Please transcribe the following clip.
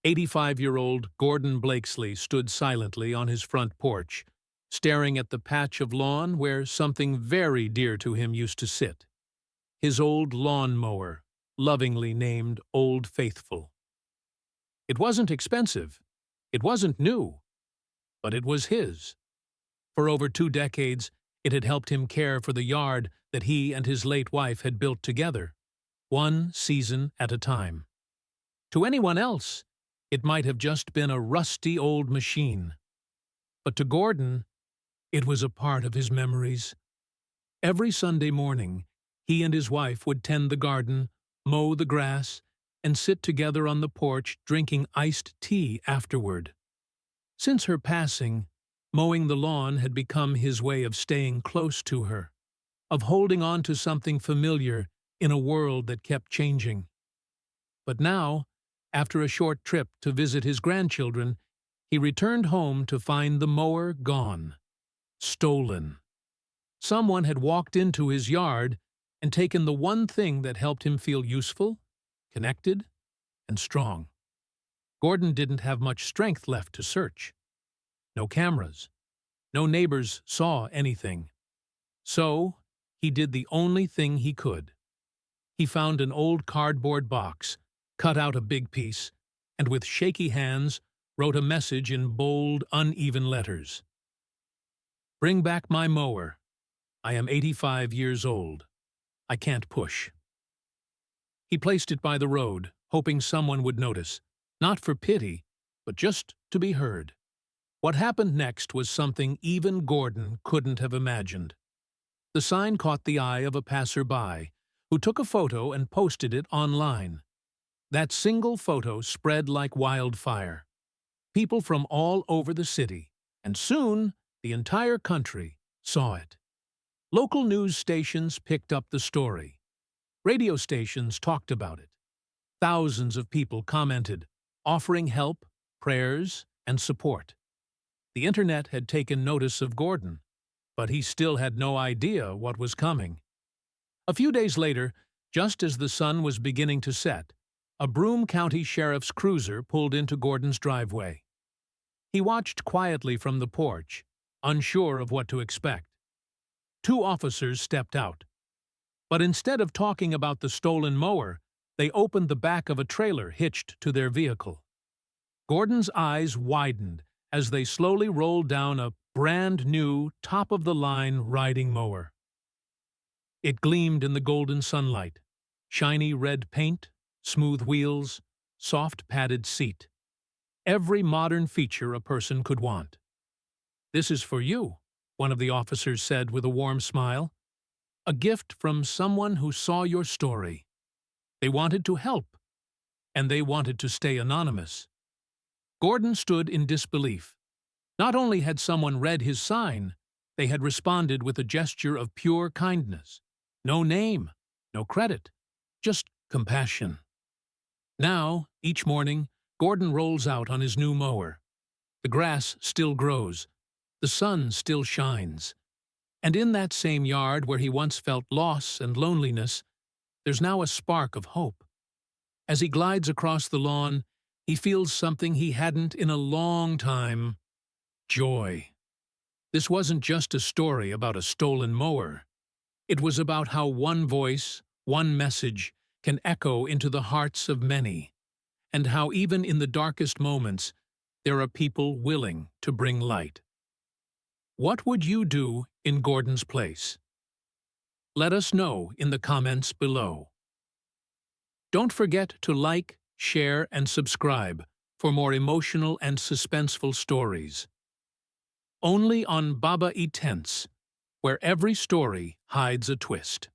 85-year-old Gordon Blakesley stood silently on his front porch, staring at the patch of lawn where something very dear to him used to sit. His old lawn mower, lovingly named Old Faithful. It wasn't expensive. It wasn't new. But it was his. For over 2 decades, it had helped him care for the yard that he and his late wife had built together, one season at a time. To anyone else, it might have just been a rusty old machine. But to Gordon, it was a part of his memories. Every Sunday morning, he and his wife would tend the garden, mow the grass, and sit together on the porch drinking iced tea afterward. Since her passing, mowing the lawn had become his way of staying close to her, of holding on to something familiar in a world that kept changing. But now, after a short trip to visit his grandchildren, he returned home to find the mower gone, stolen. Someone had walked into his yard and taken the one thing that helped him feel useful, connected, and strong. Gordon didn't have much strength left to search. No cameras. No neighbors saw anything. So, he did the only thing he could. He found an old cardboard box, cut out a big piece, and with shaky hands wrote a message in bold, uneven letters. "Bring back my mower. I am 85 years old. I can't push." He placed it by the road, hoping someone would notice, not for pity, but just to be heard. What happened next was something even Gordon couldn't have imagined. The sign caught the eye of a passerby, who took a photo and posted it online. That single photo spread like wildfire. People from all over the city, and soon the entire country, saw it. Local news stations picked up the story. Radio stations talked about it. Thousands of people commented, offering help, prayers, and support. The internet had taken notice of Gordon, but he still had no idea what was coming. A few days later, just as the sun was beginning to set, a Broome County Sheriff's cruiser pulled into Gordon's driveway. He watched quietly from the porch, unsure of what to expect. 2 officers stepped out. But instead of talking about the stolen mower, they opened the back of a trailer hitched to their vehicle. Gordon's eyes widened as they slowly rolled down a brand-new, top-of-the-line riding mower. It gleamed in the golden sunlight, shiny red paint, smooth wheels, soft padded seat. Every modern feature a person could want. "This is for you," one of the officers said with a warm smile. "A gift from someone who saw your story. They wanted to help, and they wanted to stay anonymous." Gordon stood in disbelief. Not only had someone read his sign, they had responded with a gesture of pure kindness. No name, no credit, just compassion. Now, each morning, Gordon rolls out on his new mower. The grass still grows. The sun still shines. And in that same yard where he once felt loss and loneliness, there's now a spark of hope. As he glides across the lawn, he feels something he hadn't in a long time: joy. This wasn't just a story about a stolen mower. It was about how one voice, one message, can echo into the hearts of many, and how even in the darkest moments, there are people willing to bring light. What would you do in Gordon's place? Let us know in the comments below. Don't forget to like, share, and subscribe for more emotional and suspenseful stories. Only on Baba Etense, where every story hides a twist.